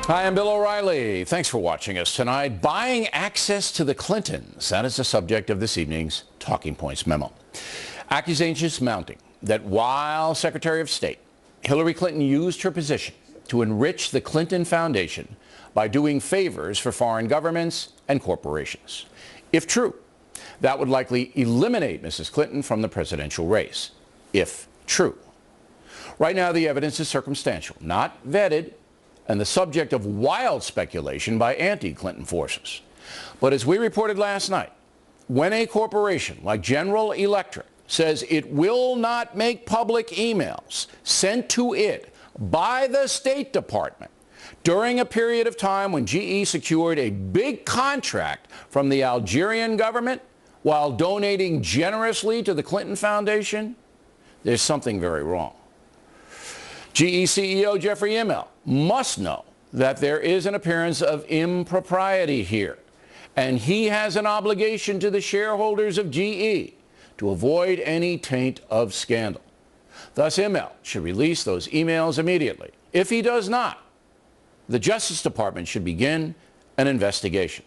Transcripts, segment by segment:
Hi, I'm Bill O'Reilly. Thanks for watching us tonight. Buying access to the Clintons. That is the subject of this evening's Talking Points memo. Accusations mounting that while Secretary of State, Hillary Clinton used her position to enrich the Clinton Foundation by doing favors for foreign governments and corporations. If true, that would likely eliminate Mrs. Clinton from the presidential race. If true. Right now, the evidence is circumstantial, not vetted, and the subject of wild speculation by anti-Clinton forces. But as we reported last night, when a corporation like General Electric says it will not make public emails sent to it by the State Department during a period of time when GE secured a big contract from the Algerian government while donating generously to the Clinton Foundation, there's something very wrong. GE CEO Jeffrey Immelt must know that there is an appearance of impropriety here, and he has an obligation to the shareholders of GE to avoid any taint of scandal. Thus, Immelt should release those emails immediately. If he does not, the Justice Department should begin an investigation.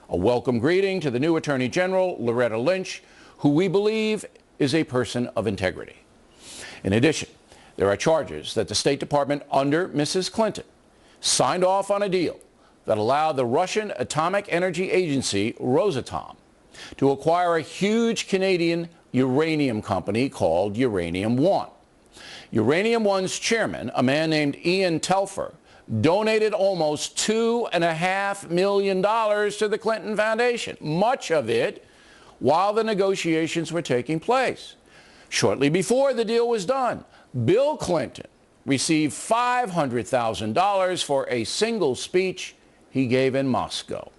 A welcome greeting to the new Attorney General, Loretta Lynch, who we believe is a person of integrity. In addition, there are charges that the State Department under Mrs. Clinton signed off on a deal that allowed the Russian Atomic Energy Agency, Rosatom, to acquire a huge Canadian uranium company called Uranium One. Uranium One's chairman, a man named Ian Telfer, donated almost $2.5 million to the Clinton Foundation, much of it while the negotiations were taking place. Shortly before the deal was done, Bill Clinton received $500,000 for a single speech he gave in Moscow.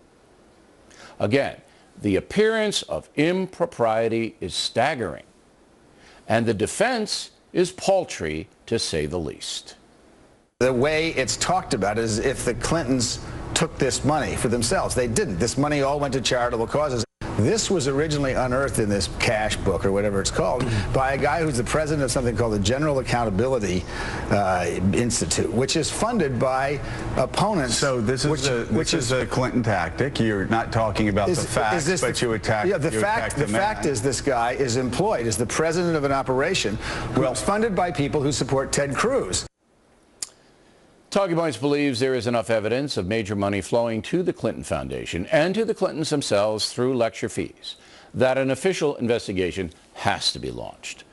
Again, the appearance of impropriety is staggering, and the defense is paltry, to say the least. The way it's talked about is if the Clintons took this money for themselves. They didn't. This money all went to charitable causes. This was originally unearthed in this cash book, or whatever it's called, by a guy who's the president of something called the General Accountability Institute, which is funded by opponents. So this is a Clinton tactic. You're not talking about the facts, but you attack. Yeah, the fact is this guy is employed as the president of an operation who's funded by people who support Ted Cruz. Talking Points believes there is enough evidence of major money flowing to the Clinton Foundation and to the Clintons themselves through lecture fees that an official investigation has to be launched.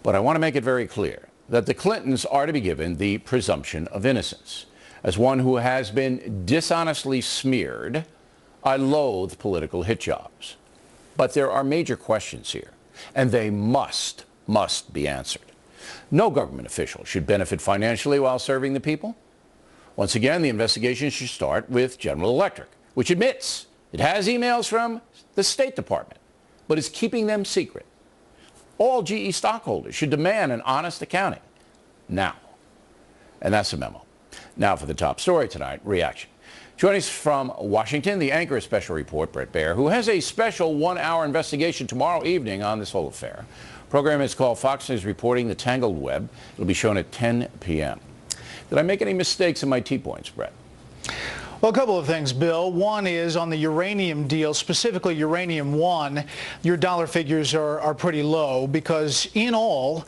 But I want to make it very clear that the Clintons are to be given the presumption of innocence. As one who has been dishonestly smeared, I loathe political hit jobs. But there are major questions here, and they must be answered. No government official should benefit financially while serving the people. Once again, the investigation should start with General Electric, which admits it has emails from the State Department, but is keeping them secret. All GE stockholders should demand an honest accounting now. And that's the memo. Now for the top story tonight, reaction. Joining us from Washington, the anchor of Special Report, Bret Baier, who has a special one-hour investigation tomorrow evening on this whole affair. The program is called Fox News Reporting the Tangled Web. It'll be shown at 10 p.m. Did I make any mistakes in my T-points, Bret? Well, a couple of things, Bill. One is on the uranium deal, specifically Uranium One, your dollar figures are pretty low because in all,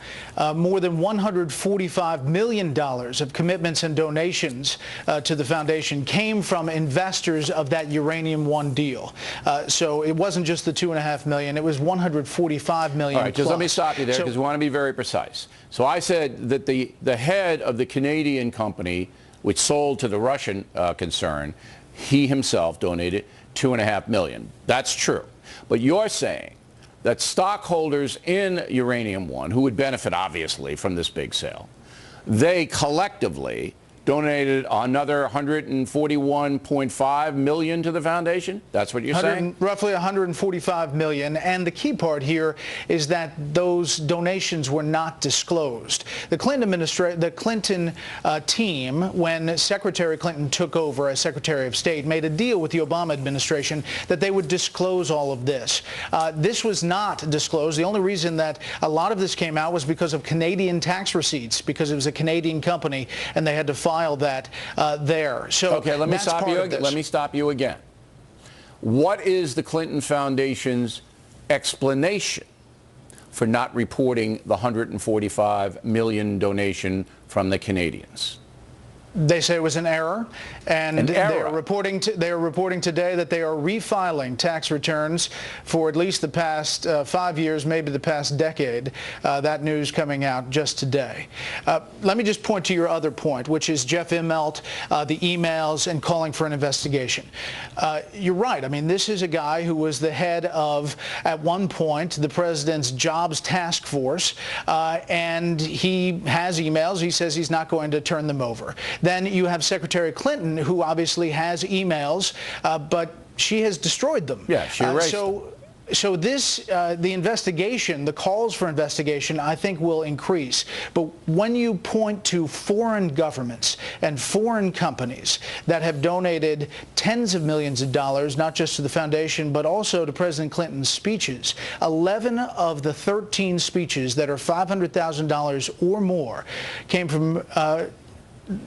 more than $145 million of commitments and donations to the foundation came from investors of that Uranium One deal. So it wasn't just the $2.5 million, it was $145 million. All right, just let me stop you there because we want to be very precise. So I said that the head of the Canadian company which sold to the Russian concern, he himself donated $2.5 million. That's true. But you're saying that stockholders in Uranium One, who would benefit obviously from this big sale, they collectively donated another $141.5 million to the foundation? That's what you're saying? Roughly $145 million. And the key part here is that those donations were not disclosed. The Clinton team, when Secretary Clinton took over as Secretary of State, made a deal with the Obama administration that they would disclose all of this. This was not disclosed. The only reason that a lot of this came out was because of Canadian tax receipts, because it was a Canadian company and they had to file file that there. So okay, let me stop you. Let me stop you again. What is the Clinton Foundation's explanation for not reporting the $145 million donation from the Canadians? They say it was an error, and they are reporting today that they are refiling tax returns for at least the past 5 years, maybe the past decade. That news coming out just today. Let me just point to your other point, which is Jeff Immelt, the emails, and calling for an investigation. You're right. I mean, this is a guy who was the head of, at one point, the president's jobs task force, and he has emails. He says he's not going to turn them over. Then you have Secretary Clinton, who obviously has emails, but she has destroyed them. Yeah, she erased them. So this, the investigation, the calls for investigation, I think will increase. But when you point to foreign governments and foreign companies that have donated tens of millions of dollars, not just to the foundation, but also to President Clinton's speeches, 11 of the 13 speeches that are $500,000 or more came from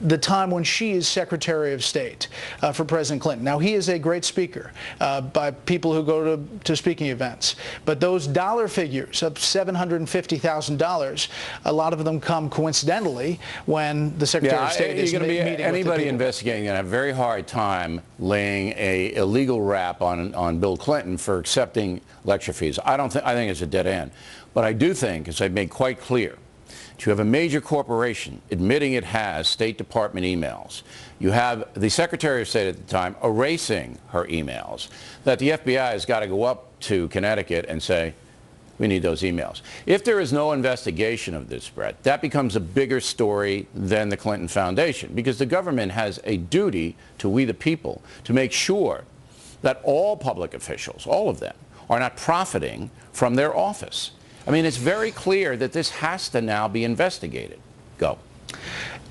the time when she is Secretary of State for President Clinton. Now, he is a great speaker by people who go to speaking events. But those dollar figures of $750,000, a lot of them come coincidentally when the Secretary of State is meeting with the people. Anybody investigating going to have a very hard time laying a illegal rap on Bill Clinton for accepting lecture fees. I think it's a dead end. But I do think, as I've made quite clear, you have a major corporation admitting it has State Department emails. You have the Secretary of State at the time erasing her emails, that the FBI has got to go up to Connecticut and say, we need those emails. If there is no investigation of this, Bret, that becomes a bigger story than the Clinton Foundation, because the government has a duty to we the people to make sure that all public officials, all of them, are not profiting from their office. I mean, it's very clear that this has to now be investigated. Go.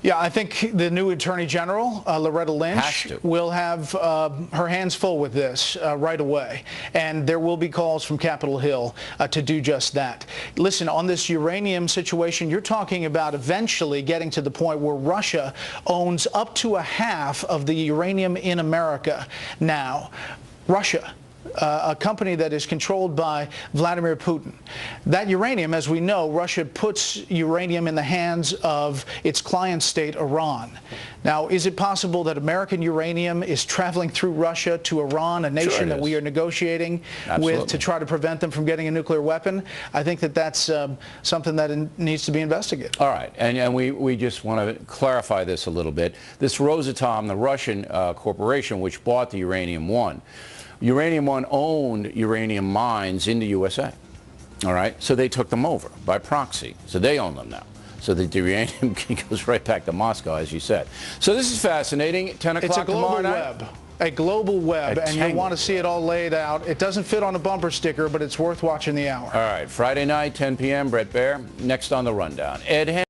Yeah, I think the new Attorney General, Loretta Lynch, will have her hands full with this right away. And there will be calls from Capitol Hill to do just that. Listen, on this uranium situation, you're talking about eventually getting to the point where Russia owns up to a half of the uranium in America now. Russia. A company that is controlled by Vladimir Putin. That uranium, as we know, Russia puts uranium in the hands of its client state, Iran. Now, is it possible that American uranium is traveling through Russia to Iran, a nation that we are negotiating with to try to prevent them from getting a nuclear weapon? I think that that's something that needs to be investigated. All right, and we just want to clarify this a little bit. This Rosatom, the Russian corporation which bought the Uranium One, Uranium One owned uranium mines in the USA, all right? So they took them over by proxy. So they own them now. So the uranium goes right back to Moscow, as you said. So this is fascinating. 10 o'clock tomorrow night. A global web, and you'll want to see it all laid out. It doesn't fit on a bumper sticker, but it's worth watching the hour. All right, Friday night, 10 p.m., Bret Baier. Next on The Rundown. Ed